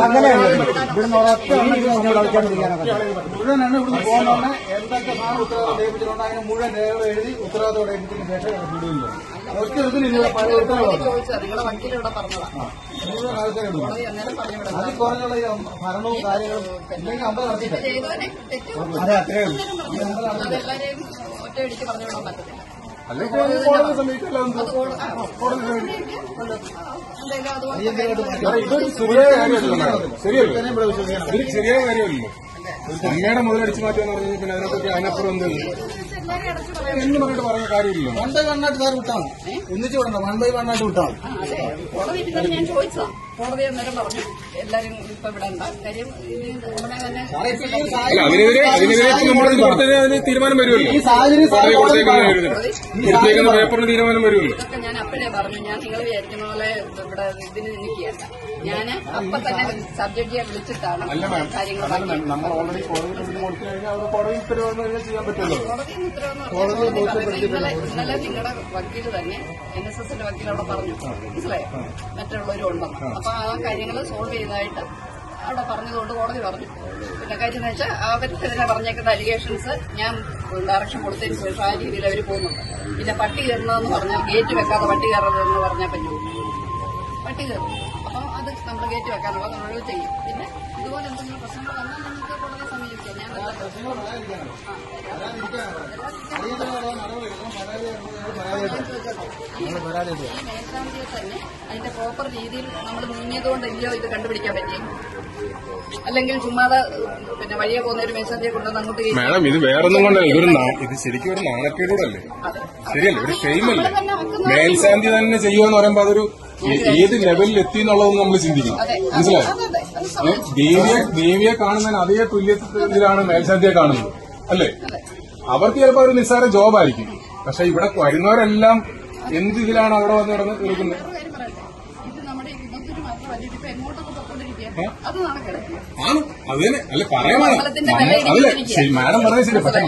അങ്ങനെയല്ല ഇവിടുന്ന് ഒരൊറ്റ മുഴുവൻ ഇവിടുന്ന് പോകുന്നോണ്ട് എന്തൊക്കെ സാധനം ഉത്തരവാദിത്വം ഏൽപ്പിച്ചിട്ടുണ്ടോ അതിന് മുഴുവൻ രേഖകൾ എഴുതി ഉത്തരവാദിത്തോടെ ഏൽപ്പിച്ചതിന് ശേഷം വിടുകയില്ല. ഒറ്റ ഇതിലില്ല പഴയ ഉത്തരവാദിത്വം മുഴുവൻ ആൾക്കാർ അതിൽ കുറഞ്ഞുള്ള ഭരണവും കാര്യങ്ങളും ഇല്ലെങ്കിൽ അമ്പത് നടത്തില്ല. അതെ അത്രേ ഉള്ളൂ. അല്ലെങ്കിൽ കോടതി സമീപിക്കല്ലോ. ഇതൊരു ശരിയായ കാര്യമല്ലോ. ശരിയല്ലോ, ഇതൊരു ശരിയായ കാര്യമല്ലോ. അമ്മയുടെ മുതലടിച്ചു മാറ്റുമെന്ന് പറഞ്ഞു പിന്നെ അതിനെപ്പറ്റി അതിനപ്പുറം എന്ത് എന്ന് പറഞ്ഞിട്ട് പറഞ്ഞ കാര്യമില്ലല്ലോ. 1 by 1 ആയിട്ട് സാർ വിട്ടാണ് ഒന്നിച്ചു വിടണ്ട. 1 by 1 ആയിട്ട് വിട്ടാണ്. ഞാൻ ചോദിച്ചതാ. കോടതി അന്നേരം പറഞ്ഞു എല്ലാരും ഇപ്പൊ വിടണ്ട കാര്യം അതിന് തീരുമാനം വരുമല്ലോ. പേപ്പറിന് തീരുമാനം വരുമല്ലോ. ഞാൻ അപ്പോഴേ പറഞ്ഞു ഞാൻ നിങ്ങൾ വിചാരിക്കുന്ന പോലെ ഇവിടെ ഇതിന് നിൽക്കുകയല്ല. ഞാൻ അപ്പൊ തന്നെ സബ്ജക്റ്റിയെ വിളിച്ചിട്ടാണ് കാര്യങ്ങൾ പറഞ്ഞത്. നമ്മൾ ഓൾറെഡി കോടതി കൊടുത്തു കഴിഞ്ഞാൽ അത് കോടതി ഉത്തരവ് ചെയ്യാൻ പറ്റുമല്ലോ. ഇന്നലെ നിങ്ങളുടെ വക്കീല് തന്നെ NSSന്റെ വക്കീൽ അവിടെ പറഞ്ഞു മനസ്സിലായോ മറ്റുള്ളവരും ഉണ്ടെന്ന്. അപ്പൊ ആ കാര്യങ്ങൾ സോൾവ് ചെയ്തതായിട്ട് അവിടെ പറഞ്ഞതുകൊണ്ട് കോടതി പറഞ്ഞു. പിന്നെ കാര്യം എന്ന് വെച്ചാൽ അവർക്കെതിരെ പറഞ്ഞേക്കുന്ന അലിഗേഷൻസ് ഞാൻ ഡയറക്ഷൻ കൊടുത്തതിന് ശേഷം ആ രീതിയിൽ അവർ പോകുന്നുണ്ട്. പിന്നെ പട്ടി കയറുന്നതെന്ന് പറഞ്ഞാൽ ഗേറ്റ് വെക്കാതെ പട്ടി കയറുന്നതെന്ന് പറഞ്ഞാൽ പറ്റുമോ? പട്ടി കയറും. അപ്പം അത് നമ്മൾ ഗേറ്റ് വെക്കാനുള്ള നമ്മൾ ചെയ്യും. പിന്നെ ഇതുപോലെ എന്തെങ്കിലും പ്രശ്നങ്ങൾ വന്നാൽ നിങ്ങൾക്ക് കോടതിയെ സമീപിക്കാം. ഞാൻ മേൽശാന്തിയെ തന്നെ അതിന്റെ പ്രോപ്പർ രീതിയിൽ നമ്മൾ നീങ്ങിയതുകൊണ്ടല്ലയോ ഇത് കണ്ടുപിടിക്കാൻ പറ്റി. അല്ലെങ്കിൽ ചുമ്മാതെ പിന്നെ വഴിയെ പോകുന്ന ഒരു മേൽശാന്തിയെ കൊണ്ടുവന്ന് അങ്ങോട്ട് മാഡം ഇത് വേറൊന്നും കൊണ്ടല്ല. ഇത് ശരിക്കും ഒരു നാണക്കേടല്ലേ? ശരിയല്ലേ? ഒരു ഷെയിമല്ലേ? മേൽശാന്തി തന്നെ ചെയ്യുമെന്ന് പറയുമ്പോ അതൊരു ഏത് ലെവലിൽ എത്തി എന്നുള്ളതൊന്നും നമ്മൾ ചിന്തിക്കും. മനസ്സിലായോ? ദേവിയെ കാണുന്നതിന് അതേ തുല്യത്തിലാണ് മേൽശാന്തിയെ കാണുന്നത് അല്ലേ? അവർക്ക് ചിലപ്പോൾ ഒരു നിസ്സാര ജോബായിരിക്കും. പക്ഷെ ഇവിടെ വരുന്നവരെല്ലാം എന്ത് ഇതിലാണ് അവിടെ വന്ന് കിടന്ന് നിൽക്കുന്നത്? ആണ് അത് തന്നെ അല്ലെ പറയാൻ. അതല്ലേ മാഡം പറഞ്ഞത് ശരി. പക്ഷെ